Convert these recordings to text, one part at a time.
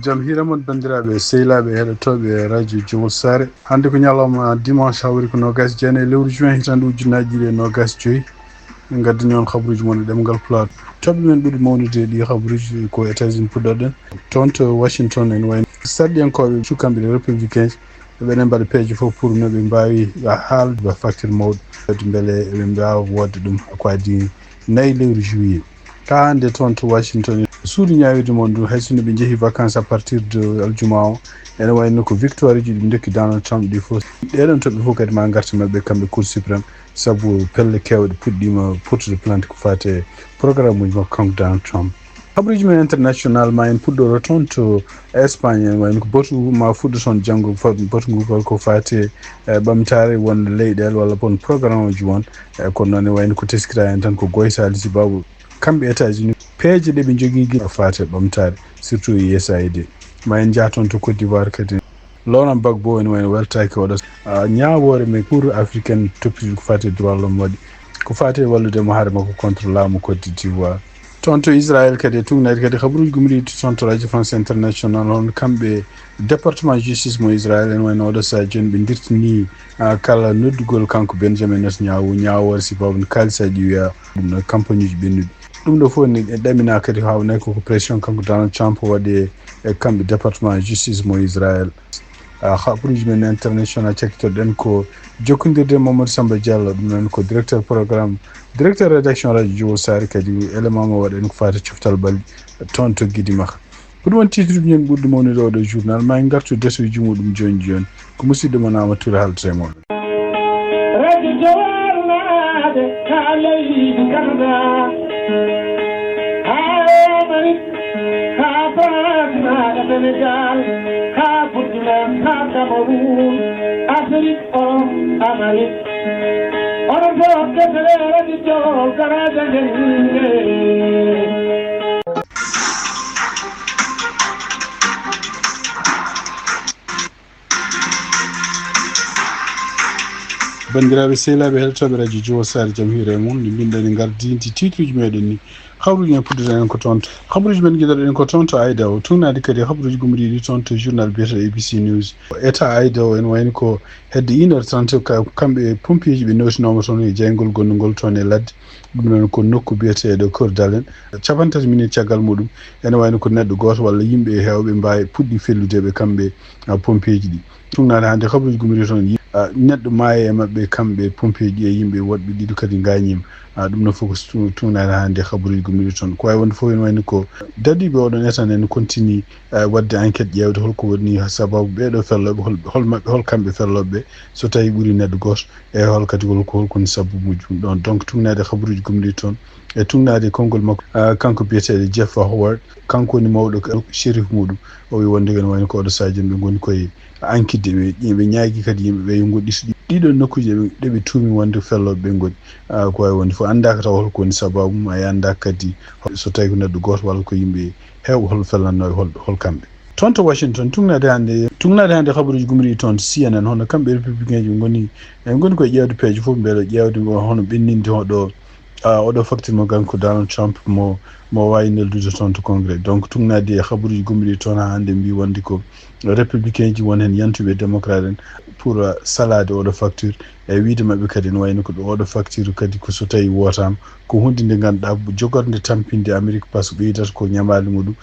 jam hiramon bandiraɓe sehilaɓe heɗotoɓe radio Jomol Sare hande ko ñalawma dimanche hawri ko nogas jeena lewru juin hitande ujunnaji ɗiɗi e nogas joyyi min gaddani on habaruji moon e ɗemgal Pulaar toɓɓe men ɓuuri mawnude ɗi habaruji ko États-Unis puɗɗorɗen toon to Washington en wayno sarɗiyankoɓe cukamɓe les républicain ɓeɗen mbaɗa peeje fof pour noɓe mbawi haalde facture mawɗo beele eɓe mbawa wodde ɗum ko adi 4 lewru juillet ka hande toon to Washington suudu ñawirde moon ɗum hay sinno ɓe jeehi vacances à partir de aljuma o ene wayno ko victoire ji ɗi dokki Donald Trump ɗi fof ɗeɗon toɓɓe fof kadi ma garta mabɓe kamɓe Cour suprême saabu pelle kewɗe puɗɗima portude plainte ko fate programme uji makko kanko Donald Trump. Habaruji men international ma en puɗɗoro toon to Espagne en wayno ko botu ma fuɗɗo toon janggo botu ngu ko fate ɓamtare wonde leyɗele walla bon programme uji won kono noon e wayno ko teskira en tan ko goytali sibabu kamɓe États-Unis peeje ɗe ɓe jogui guila fate ɓamtare surtout USAID ma en jaa toon to Côte d'Ivoire kadi Laurent Gbagbo en wayno weltaki oɗo ñawore men cour africaine toppiti ko fate droit l'homme waɗi ko fate walludemo haare makko contre laamu Côte d'Ivoire. Toon to Israël kadi tugnade kadi habaruji gumri toon to radio France international on kamɓe département justice mo Israël en wayno oɗo sa joni ɓe dirtini kala noddugol kanko Benjamin Netanyahu ñawore sibabu kalisaji wiya ɗum no campagne uji ɓennuɗi ɗum ɗo fof ne ɗamina kadi hawnay koko pression kanko Donald Trump waɗi e kamɓe département justice mo Israël. Habaruji men international cakkitoɗen ko jokkodirde Mamadou Samba Diallo ɗum noon ko directeur programme directeur rédaction radio Jomol Sare kadi élément mo waɗen ko fate coftal balɗi toon to Guidi Makka ko ɗum woni titre uji men ɓurɗo mawnude oɗo journal ma en gartu desuji muɗum joni joni ko musidɗo mon Amadou Touré haldata e moɗon. radio Jomol naade ka leydi Canada ha Amérique ha France ha Sénégal ha Portugal ha Cameroun Afrique o Amérique onon fof deftere radio Jomol garaje nden bandiraɓe sehilaɓe heɗotoɓe radio Jomol Sare jaam hiire mum nde mbinɗen e gardinti titre uji meɗen ni habaruji men puddeten ko toon habaruji men guiɗoɗen ko toon to Idaho tugnade kadi habaruji gumriɗi toon to journal biyete ABC News état Idaho en wayno ko hedde 1h30 kamɓe pompier ji ɓe nawtinoma toon e jeygol gonnugol toon e ladde ɗum noon ko nokku biyeteɗo Kër Dalen 30 minutes caggal muɗum ene wayno ko neɗɗo goto walla yimɓe hewɓe mbawi puɗɗi felludeɓe kamɓe pompier ji ɗi tugnade hande habaruji gumri toon neɗɗo maayi e mabɓe kamɓe pompier ji e yimɓe woɗɓe ɗiɗo kadi gañima ɗum noon fof ko tugnade hande habaruji gumri toon ko wawi wonde fof ene wayno ko dadiɓe oɗon etan en continue wadde enquête ƴewde holko woni sababu ɓeɗo felloɓe hol mabɓe hol kamɓe felloɓeɓe so tawi ɓuuri neɗɗo goto e hol kadi holkoni sababuji ɗum ɗon donc tugnade habaruji gumri toon e tugnade konngol makko kanko biyeteɗo Jeff Howard kanko woni mawɗo shérif muɗum o wi wonde ene wayno ko oɗo sadio ɓe goni koye ankidde ɓe ñaagui kadi yimɓeɓe yo goɗɗitu ɗiɗon nokkuji ɗeɓe tuumi wonde felloɓe ɓe goni ko wawi wonde fof andaka taw holko woni sababu mum a andaka kadi so tawi ko neɗɗo goto walla ko yimɓe hewɓe hol fellanno hol kamɓe. Toon to Washington tugnade hande habaruji gumri toon CNN hono kamɓe républicain ji goni koye ƴewde peeje fof mbeɗo ƴewde hono ɓenninde oɗo facture mo ganko Donald Trump mo wawi neldude toon to congrès donc tugnade e habaruji gumri toon ha hande mbi wonde ko républicain ji won hen yantuɓe démocrate en pour salade oɗo facture e wiide mabɓe kadi ne wayno ko oɗo facture kadi ko so tawi wotama ko hunde nde ganduɗa jogorde tampinde Amérique par ce que ɓeydata ko ñamali muɗum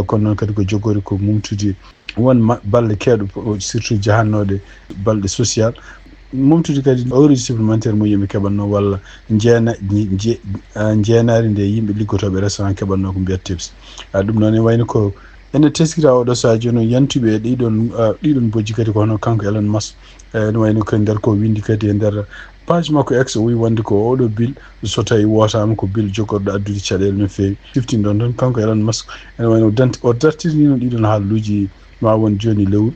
kono noon kadi ko jogori ko mumtude won balle kewɗe surtout jahannoɗe balɗe social mumtude kadi heure supplémentaire mo yimɓe keɓanno walla jeenari nde yimɓe liggotoɓe restaurant keɓanno ko mbiyat tips ɗum noon e wayno ko ene teskira oɗo sadio no yantuɓe ɗiɗon bojji kadi ko hono kanko Elon Musk ne wayno ko nder ko windi kadi e nder page makko ex o wi wonde ko oɗo bill so tawi wotama ko bill jogorɗo addude caɗele no fewi siftin ɗon tan kanko Elon Musk ene wayno o dartirino ɗiɗon haalluji ma won joni lewru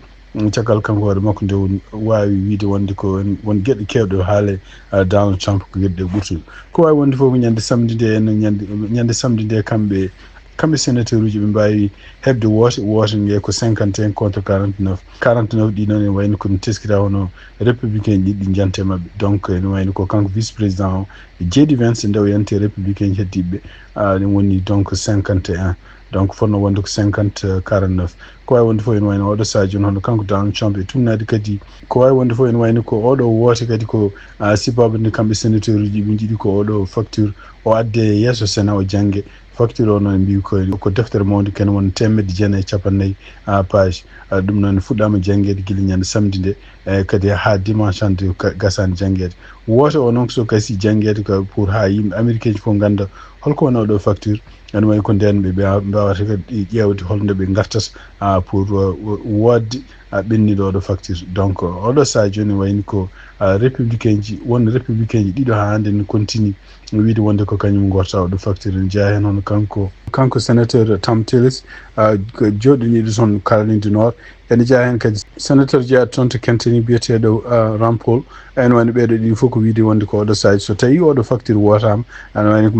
caggal kanko hoore makko nde wawi wiide wonde ko won gueɗe kewɗe haale Donald Trump ko gueɗe ɗe ɓurtude ko wawi wonde fof ñande samedi nde ñande samedi nde kamɓe sénateur uji ɓe mbawi hebde woote nge ko 51 contre 49 ɗi noon e wayno ko ɗum teskira hono républicain ɗiɗi jante mabɓe donc ene wayno ko kanko vice président o JD Vance nde o yante républicain heddiɓe ne woni donc 51 donc fonno wonde ko 50-49 ko way wonde fo en wayno oɗo Sadio hono kanko Donald Trump e tumnade kadi ko way wonde fo en wayno ko oɗo woote kadi ko sibabu nde kamɓe sénateur uji ɓe jiiɗi ko oɗo facture o adde yesso Sénat o jangge facture o noon mbi ko deftere mawde ken won 150 page ɗum noon fuɗɗama janguede guila ñande samedi nde kadi ha dimanche hande gasani janguede woto o noon so gasi janguede ko pour ha yimɓe américain ji fof ganda holko woni oɗo facture ene wayi ko nden ɓe mbawata kadi ƴewde holnde ɓe gartata pour wodde ɓenniɗo oɗo facture donc oɗo Sadio ne wayni ko républicain ji won républicain ji ɗiɗo ha hande ne continue wiide wonde ko kañum gorta oɗo facture ne jeeya hen hono kanko sénateur Tom Tillis ko joɗiniɗo toon Caroline du Nord ene jeeya hen kadi sénateur jeeyaɗo toon to Kentucky biyeteɗo Rand Paul ene wayno ɓeɗo ɗiɗi fof ko wiide wonde ko oɗo Sadio so tawi oɗo facture wotama ene wayno ko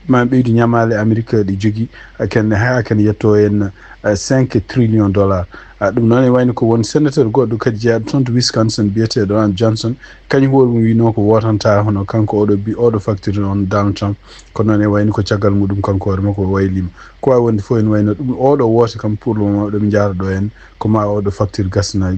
ma ɓeydu ñamale Amérique ɗi jogui kene yetto en 5 trillion dollars ɗum noon e wayno ko won sénateur goɗɗo kadi jeeyaɗo toon to Wisconsin biyeteɗo Ron Johnson kañum hoore mum wino ko wotanta hono kanko oɗo facture on Donald Trump kono noon e wayno ko caggal muɗum kanko hoore makko waylima ko wawi wonde fof en wayno ɗum oɗo woota kam pour le moment ɗoɓe jara ɗo en ko ma oɗo facture gasna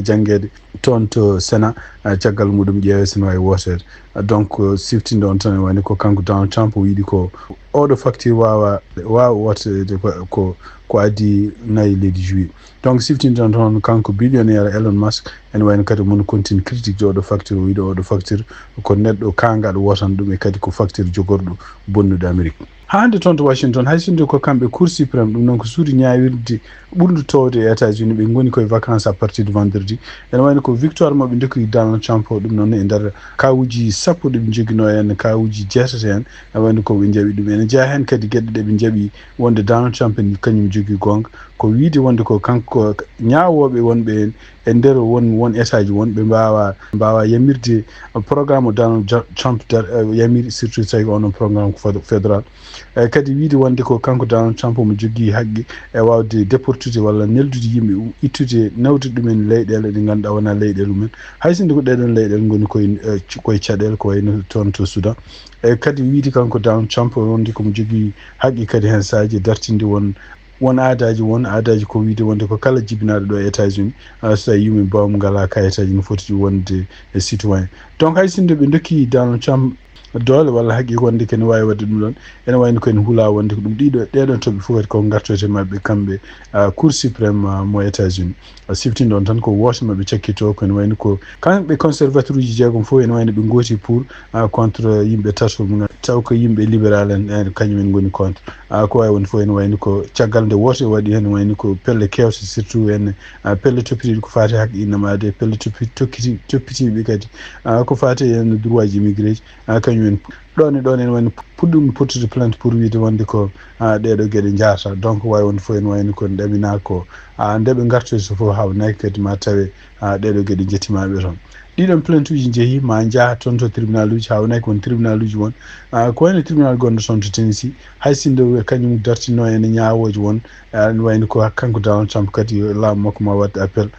janguede toon to Sénat caggal muɗum ƴeewe sene wawi wotede donc siftinde on tan e wayno ko kanko Donald Trump wiiɗi ko oɗo facture wawa wotede ko addi nayi leydi Juin donc siftinde on toon kanko billionnaire Elon Musk ene wayno kadi mon continue critique de oɗo facture o wiiɗo oɗo facture ko neɗɗo kangaɗo wotan ɗum e kadi ko facture jogorɗo bonnude Amérique hande toon to Washington hay sinde ko kamɓe Cour suprême ɗum noon ko suudu ñawirde ɓurdu towde e États-Unis ɓe goni koye vacances à partir de vendredi ene wayno ko victoire mabɓe dokki Donald Trump o ɗum noon e nder kawuji sappo ɗeɓe joguino hen kawuji jeetati hen ene wayno koɓe jaaɓi ɗum ene jeeya hen kadi gueɗe ɗeɓe jaaɓi wonde Donald Trump en kañum jogui gonga ko wiide wonde ko kanko ñawoɓe wonɓe hen e nder won état ji wonɓe mbawa yamirde programme o Donald Trump yamiri surtout tawi onon programme ko fédéral kadi wiide wonde ko kanko Donald Trump mo jogui haqqe e wawde déportude walla neldude yimɓe ittude nawde ɗumen leyɗele ɗe ganduɗa wona leyɗele mumen haysinde ko ɗeɗon leyɗele goni koye caɗele ko wayno toon to Soudan kadi wiide kanko Donald Trump wonde komo jogui haqqe kadi hen sahaji dartinde won aadaji ko wiide wonde ko kala jibinaɗo ɗo e États-Unis so tawi yimɓe mbawmo ngala kayitaji no foti wonde e citoyen donc haysinde ɓe dokki Donald Trump doole walla haqqi wonde kene wawi wadde ɗum ɗon ene wayno koen huula wonde ko ɗum ɗeɗon toɓe fof kadi ko gartoyte mabɓe kamɓe Cour suprême mo États-Unis siftinde on tan ko woto mabɓe cakkito koene wayno ko kamɓe conservateur uji jeegom fof ene wayno ɓe gooti pour contre yimɓe tato taw ko yimɓe libéral en kañum en goni contre ko wawi wonde fof ene wayno ko caggal nde woto waɗi hen wayno ko pelle kewte surtout en pelle toppitiɗe ko fati haqqe innamade pelle toppitiɓe kadi ko fati en droit ji immigré ji kañum en ɗon en wayno puɗɗum pottude plainte pour wiide wonde ko ɗeɗo gueɗe jarata donc wawi wonde fof en wayno ko ɗamina ko ndeɓe gartoyde so fof hawnaki kadi ma tawe ɗeɗo gueɗe jettimaɓe toon ɗiɗon plainte uji jeehi ma jaaha toon to tribunal uji hawnaki won tribunal uji won ko wayno tribunal gonɗo toon to Tennessee hay sinde kañum dartino ene ñawoji won ne wayno ko kanko Donald Trump kadi laamu makko ma wadde appel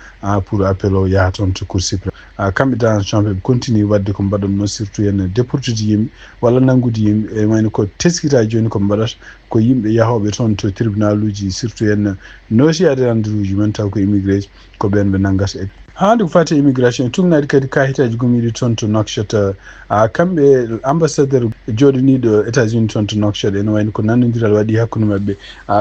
pour appel o yaha toon to Cour suprême kamɓe Donald Trump ɓe continue wadde ko mbaɗonno surtout en déportude yimɓe walla nangude yimɓe e wayno ko teskita joni ko mbaɗata ko yimɓe yahoɓe toon to tribunal uji surtout en nooti adirande uji men taw ko immigré ko ɓen ɓe nanggata hande ko fati immigration tumnade kadi kayitaji gumiɗi toon to Nouakchott kamɓe ambassadeur joɗaniɗo États-Unis toon to Nouakchott ene wayno ko nanodiral waɗi hakkude mabɓe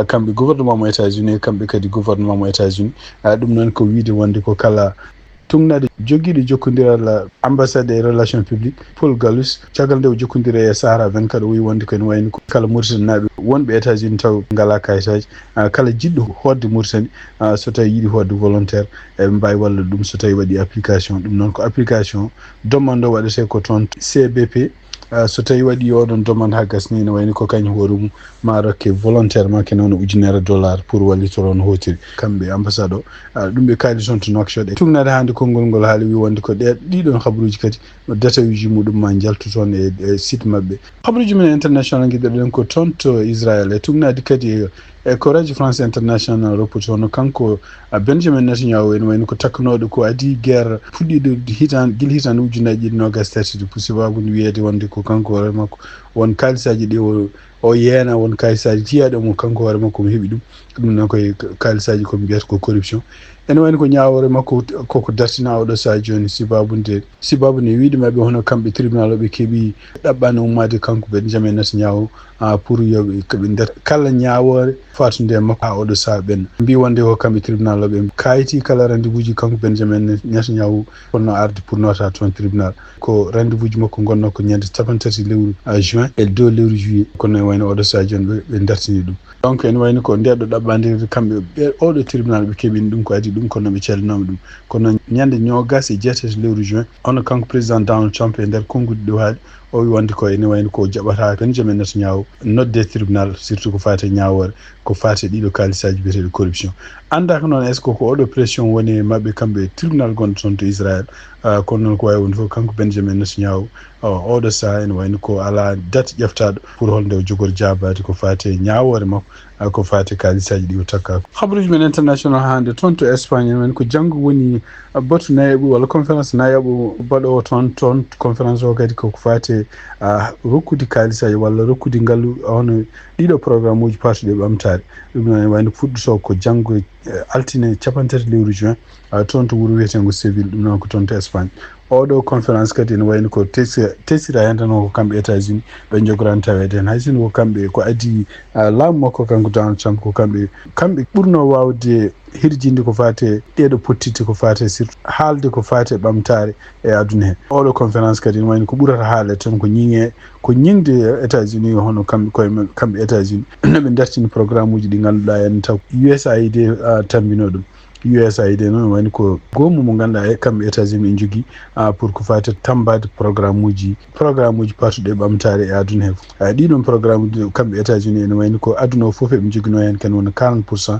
kamɓe gouvernement mo États-Unis kamɓe kadi gouvernement mo États-Unis ɗum noon ko wiide wonde ko kala tumnade joguiɗo jokkodiral ambassade et relation publique Paul Gallus caggal nde o jokkodiri e Sahara 24 o wi wonde kene wayno ko kala Mauritanie wonɓe États-Unis taw ngala kayitaji kala jiɗɗo hodde Mauritanie so tawi yiiɗi hodde volontaire eɓe mbawi walla ɗum so tawi waɗi application ɗum noon ko application demande o waɗete ko toon CBP so tawi waɗi oɗon demande ha gasni ne wayni ko kañum hoore mum ma rokke volontairement kene wona $1,000 pour wallitoro no hotiri kamɓe ambassade o ɗum ɓe kaali toon to Nouakchott e tumnade hande konngol ngol haali wi wonde ko ɗiɗon habaruji kadi détail muɗum ma jaltu toon e site mabɓe habaruji men international guiɗoɗen ko toon to Israël e tumnade kadi e ko radio France international reporte hono kanko Benjamin Netanyahu en wayno ko taknoɗo ko adi guerre fuɗɗiɗo guila hitande 2023 pour sababude wiyede wonde ko kanko hoore makko won kalisaji ɗi o o yeena won kalisaji tiyaɗo mo kanko hoore makko mo heɓi ɗum noon koye kalisaji komi mbiyata ko corruption ene wayno ko ñawore makko koko dartina oɗo saha joni sibabu ne wiide maɓe hono kamɓe tribunal oɓe keeɓi ɗaɓɓani ummade kanko Benjamin Netanyahu pour yoɓe koɓe nder kala ñawore fatude makko ha oɗo saha ɓenna mbi wonde ko kamɓe tribunal oɓe kayiti kala rendez-vous ji kanko Benjamin Netanyahu honno arde pour nota toon tribunal ko rendez-vous ji makko gonno ko ñande 3 lewru juin e 2 lewru juillet kono e wayno oɗo saha joni ɓe dartini ɗum donc ene wayno ko ndeɗo ɗaɓɓade kamɓe ɓe oɗo tribunal ɓe keeɓini ɗum ko adi ɗum kono ɓe callinoma ɗum kono ñande 27 lewru juin ono kanko président Donald Trump e nder konngudi ɗo haaɗi o wi wonde ko ene wayno ko jaɓata Benjamin Netanyahu nodde tribunal surtout ko fate ñawore ko fate ɗiɗo kalisaji biyeteɗo corruption andaka noon est ce que ko oɗo pression woni e mabɓe kamɓe tribunal gonɗo toon to Israël kono noon ko wawi wonde fof kanko Benjamin Netanyahu oɗo saha ene wayno ko ala date ƴeftaɗo pour holnde o jogori jabade ko fate ñawore makko ko fate kalisaji ɗi o takkako habaruji men international hande toon to Espagne men ko janggo woni batu nayaɓu walla conférence nayaɓu baɗowo toon conférence o kadi koko fate rokkude kalisaji walla rokkude ngallu hono ɗiɗo programme uji partuɗe ɓamtare ɗum noon wayno fuɗɗoto ko janggo altine 3 lewru juin toon to wuuro wiyetengo Séville ɗum noon ko toon to Espagne oɗo conférence kadi ne wayno ko tesira hen tan ko kamɓe États-Unis ɓe jogorani tawede hen hay sinno ko kamɓe ko adi laamu makko kanko Donald Trump ko kamɓe ɓurno wawde hirjinde ko fate ɗeɗo pottitte ko fate surtout haalde ko fate ɓamtare e aduna he oɗo conférence kadi ne wayno ko ɓurata haale tan ko ñingde États-Unis hono kamɓe États-Unis noɓe dartini programme uji ɗi ganduɗa hen taw USAID tambino ɗum USAID noon wayno ko gomu mo ganduɗa e kamɓe États-Unis jogui pour ko fate tambade programme uji partuɗe ɓamtare e aduna he ɗiɗon programme uji kamɓe États-Unis ene wayno ko aduna o foof eɓe joguino hen ken wona 40%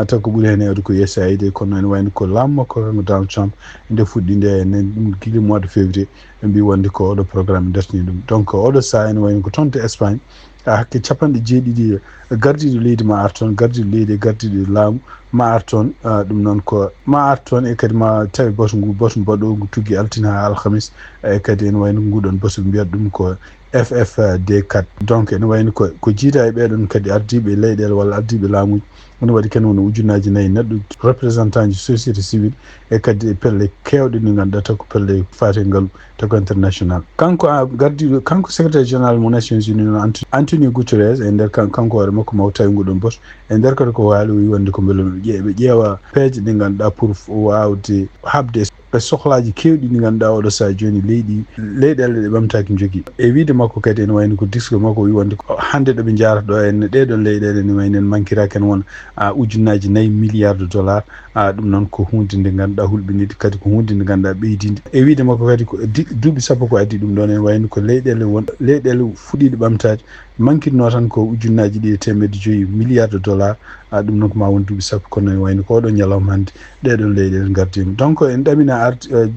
taw ko ɓuuri hen hewde ko USAID kono ene wayno ko laamu makko kanko Donald Trump nde fuɗɗi nde ene ɗum guila mois de février ɓe mbi wonde ko oɗo programme dartini ɗum donc oɗo saha ene wayno ko toon to Espagne hakke 70 gardiɗo leydi ma arton gardiɗo leydi e gardiɗo laamu ma arton ɗum noon ko ma arton e kadi ma tawi boto mbaɗo ngu tugui altine ha alhamis e kadi ene wayno nguɗon boto mbiyata ɗum ko FFD4 donc ene wayno ko jiida e ɓeɗon kadi ardiɓe leyɗele walla ardiɓe laamuji ono waɗi ken wona 4 neɗɗo représentant ji société civile e kadi pelle kewɗe ɗi ganduɗa taw ko pelle fate ngaalu taw international kanko gardiɗo kanko secrétaire général mo Nations Unies noon Antonio Guterres e nder kanko hoore makko maw tawi nguɗon boto e nder kadi ko haali o wi wonde ko beele ɓe ƴeewa peeje ɗi ganduɗa pour wawde habde sohlaji kewɗi ɗi ganduɗa oɗo saha joni leyɗele ɗe ɓamtaki jogui e wiide makko kadi ene wayno ko disque makko wi wonde ko hande ɗoɓe jarata ɗo enne ɗeɗon leyɗele ne wayno en manquiraki en wona 4 milliards de dollars ɗum noon ko hunde nde ganduɗa hulɓinide kadi ko hunde nde ganduɗa ɓeydinde e wiide makko kadi ko duuɓi sappo ko addi ɗum ɗon en wayno ko leyɗele fuɗiɗe ɓamtade manquinno tan ko 2,5 milliards de dollars ɗum noon ko ma won duuɓi sappo kono en wayno ko oɗo ñalawma hande ɗeɗon leyɗele gardima donc en ɗamina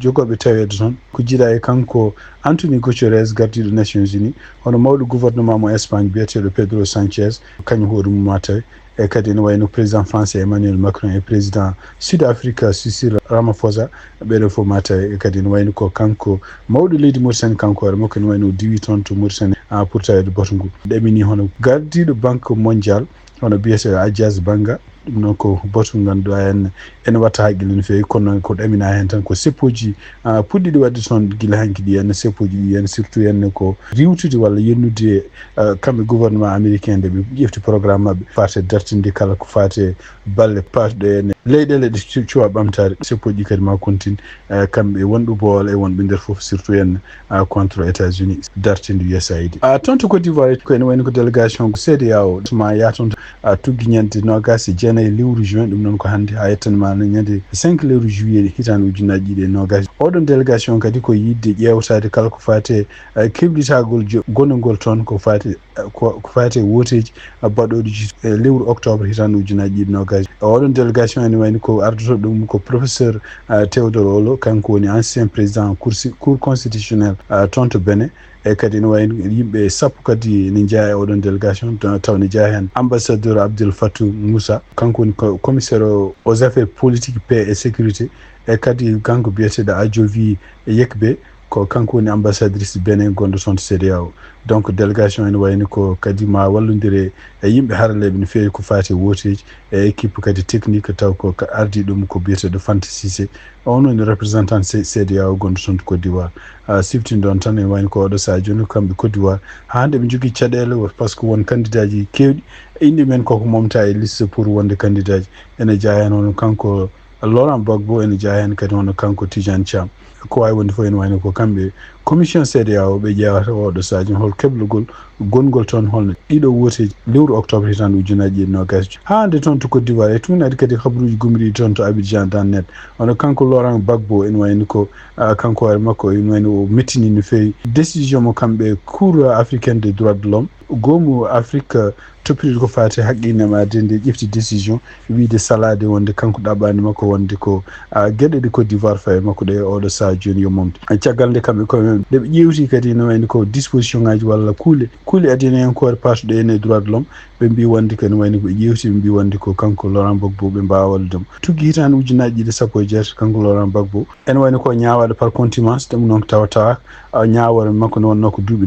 jogoɓe tawede toon ko jiiɗa e kanko Antonio Guterres gardiɗo Nations Unies hono mawɗo gouvernement mo Espagne biyeteɗo Pedro Sanchez kañum hoore mum ma tawi e kadi ne wayno président français Emmanuel Macron e président Sud Africa Cyril Ramaphosa ɓeɗo fof ma tawi e kadi ne wayno ko kanko mawɗo leydi Mauritanie kanko hoore makko ne wayno diwi toon to Mauritanie pour tawede boto ngu ɗamini hono gardiɗo banque mondial hono biyeteɗo Adjaz Banga ɗum noon ko boto ganduɗa ene watta haqqille no fewi kono ko ɗamina hen tan ko seppoji puɗɗiɗi wadde toon guila hanki ɗi henne seppoji ɗi henne surtout henne ko riwtude walla yennude kamɓe gouvernement américain nde ɓe ƴefti programme mabɓe fate dartinde kala ko fate balle patuɗe henne leyɗele ɗe cuwa ɓamtare seppoji ɗi kadi ma continue kamɓe wonɓe Bowol e wonɓe nder foof surtout henne contre États-Unis dartinde USAID toon to Côte d'Ivoire ko ene wayno ko délégation CEDEAO ma yaton tuggi ñande 29 lewru juin ɗum noon ko hande ha yettanma ñande 5 lewru juillet hitande 2020 oɗon délégation kadi ko yidde ƴewtade kala ko fate keblitagol gonongol toon ko fate woteji baɗoɗo lewru octobre hitande 2020 oɗon délégation ene wayno ko ardoto ɗum ko professeur Théodore Olo kanko woni ancien président cour constitutionnel toon to Bénin e kadi ne wayno yimɓe sappo kadi ne jeeya e oɗon délégation taw ne jeeya hen ambassadeur Abdel Fatou Moussa kanko woni commissaire aux affaires politiques paix et sécurité e kadi kanko biyeteɗo Adjovi Yekbe ko kanko woni ambassadrice Benin gonɗo toon to CEDEAO. Donc délégation ene wayni ko kadi ma wallodire e yimɓe haraleɓe no feewi ko fati woteji e équipe kadi technique taw ko ardi ɗum ko biyeteɗo Fanta Cissé on woni représentant CEDEAO gonɗo toon to Côte d'Ivoire. Siftin ɗon tan e wayni ko oɗo saha joni kamɓe Côte d'Ivoire hande ɓe jogui caɗele par ce que won candidat ji kewɗi inde men koko momta e liste pour wonde candidat ji ene jeeya hen hono kanko Laurent Gbagbo ene jeeya hen kadi hono kanko Tidiane Thiam ko wawi wonde fof ene wayno ko kamɓe commission CEDEAO ɓe ƴewata oɗo sadio hol keblugol gongol toon holno ɗiɗo woteji lewru octobre hitande ujunaji 2020 hande toon to Côte d'Ivoire e tun adi kadi habaruji gumriɗi toon to Abidjan dans net hono kanko Laurent Gbagbo ene wayni ko kanko hoore makko ene wayni o mettini no fewi décision mo kamɓe cour africaine des droits de l'homme gomu Afrique toppiride ko fati haqqinema de ƴefti décision wiide salade wonde kanko ɗaɓani makko wonde ko gueɗe ɗe Côte d'Ivoire faye makko ɗe oɗo saha joni yo momde caggal nde kamɓe koyemen nde ɓe ƴewti kadi no wayni ko disposition ngaji walla kuule adina hen kore patuɗo ene droit de l'homme ɓe mbi wonde ko ne wayni ko ƴewti ɓe mbi wonde ko kanko Laurent Gbagbo ɓe mbawa walludemo tugui hitande ujunaji 217 kanko Laurent Gbagbo ene wayni ko ñawaɗo par contumace ɗum noon tawa ñawore makko ne wonno ko duuɓi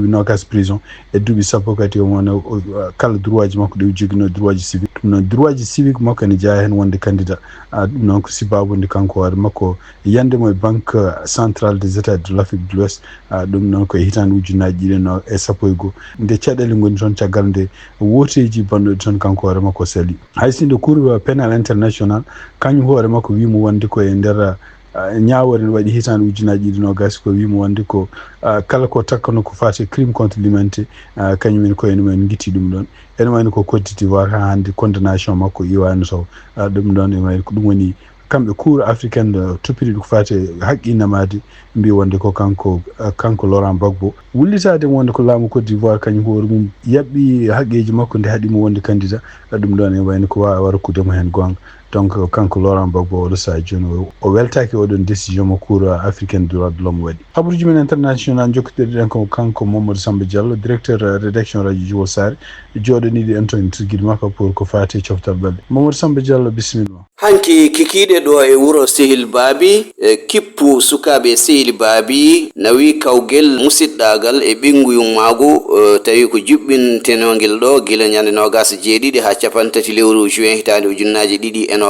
nogas prison e duuɓi sappo kadi o wona kala droit ji makko ɗe joguino droit ji civique ɗum noon droit ji civique makko ene jeeya hen wonde candidat ɗum noon ko sibabude kanko hoore makko yandemo e banque centrale des états de l'Afrique de l'Ouest ɗum noon koye hitande ujunaji 1 nde caɗele goni toon caggal nde woteji banɗuɗe toon kanko hoore makko sali haysinde cour pénal international kañum hoore makko wimo wonde koye nder ñawore ne waɗi hitande ujunaji 2020 ko wimo wonde ko kala ko takkano ko fati crime contre l'humanité kañumen ko ene men guitti ɗum ɗon ene wayno ko Côte d'Ivoire ha hande condamnation makko iwani taw ɗum ɗon ene wayno ko ɗum woni kamɓe cour africaine toppiriɗo ko fati haqqinamade mbi wonde ko kanko Laurent Gbagbo wullitade wonde ko laamu Côte d'Ivoire kañum hoore mum yaɓɓi haqqeji makko nde haɗimo wonde candidat ɗum ɗon ene wayno ko wawa warakudemo hen gonga donc kanko Laurent Gbagbo oɗo saha joni o weltaki oɗon décision mo cour africaine droit de l'homme waɗi habaruji men international jokkodirɗen ko kanko Mamadou Samba Diallo directeur rédaction radio Djibo Sare joɗaniɗi en toon tigguiɗe makko pour ko fati coftal ɓalɗe Mamadou Samba Diallo bisimilla hanki kikiɗe ɗo e wuro Sehil Baabi kippu sukaɓe Sehil Baabi nawi kawgel musidɗagal e ɓingu maago tawi ko juɓɓintenogel ɗo gila ñande 27 ha 3 lewru juin hitande ujunnaje 2025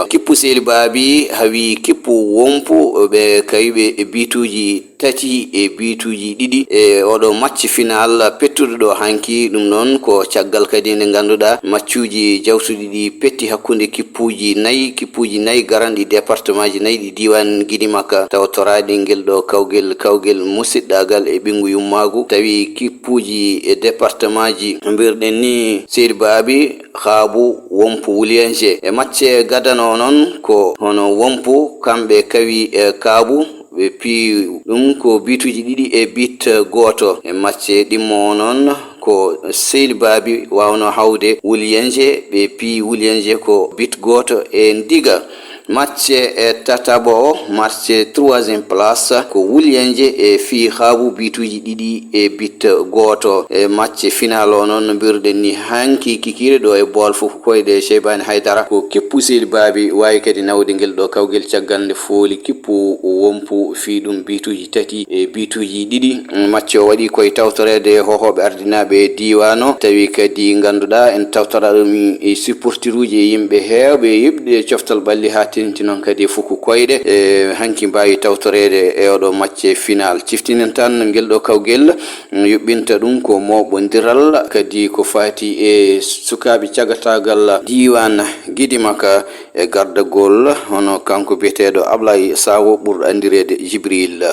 kippu Sehil Baabi hawi kippu wompu ɓe kawiɓe bituji tati e bituji ɗiɗi e oɗo match final pettuɗo ɗo hanki ɗum noon ko caggal kadi nde ganduɗa matchuji jawtuɗi ɗi petti hakkude kippuji nayyi garanɗi département ji nayyi ɗi diwan Guinée Makka taw toraɗi ngel ɗo kawgel musidɗagal e ɓingu yummagu tawi kippuji e département ji mbirɗen ni Seydi Baabi Haabu Wompu Wulianje e macce gadano noon ko hono Wompu kamɓe kawi e Kaabu ɓe pi ɗum ko bituji ɗiɗi e bit goto e macce ɗimmo noon ko Seydi Baabi wawno hawde Wulianje ɓe pi Wulianje ko bit goto e ndiga match e tatabo match 3e place ko Wulianje e fi Haabu bituji ɗiɗi e bit goto e match final o noon mbirden ni hanki kikire ɗo e bol fof koyde Cheybani Haydara ko kippu Seydi Baabi wawi kadi nawde ngel ɗo kawgel caggal nde fooli kippu Wompu fi ɗum bituji tati e bituji ɗiɗi match o waɗi koye tawtorede hohoɓe ardinaɓe diwano tawi kadi ganduɗa en tawtora ɗum e supporteruji e yimɓe hewɓe yiɓde coftal ɓalli ha tinti noon kadi fuku koyɗe e hanki mbawi tawtorede e oɗo match final ciftinen tan ngel ɗo kawgel yuɓɓinta ɗum ko moɓodiral kadi ko fati e sukaɓe cagatagal diwan Guinée Makka e gardagol hono kanko biyeteɗo Ablaye Sawo ɓurɗo andirede Jibril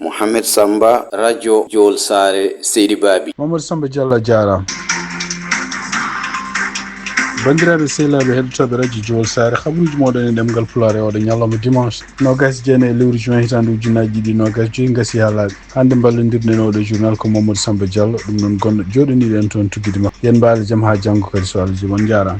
Mohamed Samba radio Diol Sare Seydi Baabi Mamadou Samba Diallo jarama bandiraɓe sehlaɓe heɗotoɓe radio Diol Sare habaruji moɗon e ɗemgal Pulaar e oɗo ñalawma dimanche 29 lewru juin hitande ujunaji 2025 gasi ha laaɓi hande ballodirɗen oɗo journal ko Mamadou Samba Diallo ɗum noon gonɗo joɗaniɗo en toon tugguide makko yen mbaali jaam ha janggo kadi so Allah jaaɓi on jarama.